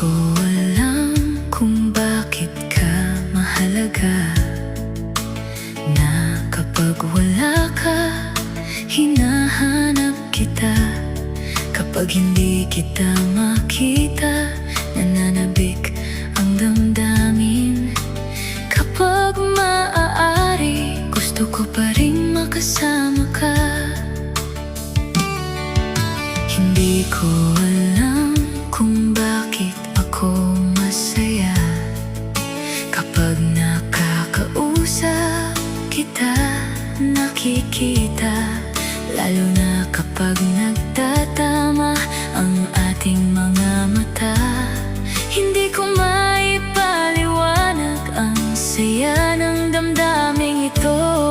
ko alam kung bakit ka mahalaga, na kapag wala ka, hinahanap kita. Kapag hindi kita makita, nananabik ang damdamin. Kapag maaari, gusto ko pa rin makasama ka. Hindi ko alam kung bakit ako masaya kapag nakakausap kita, nakikita. Lalo na kapag nagtatama ang ating mga mata. Hindi ko maipaliwanag ang saya ng damdaming ito.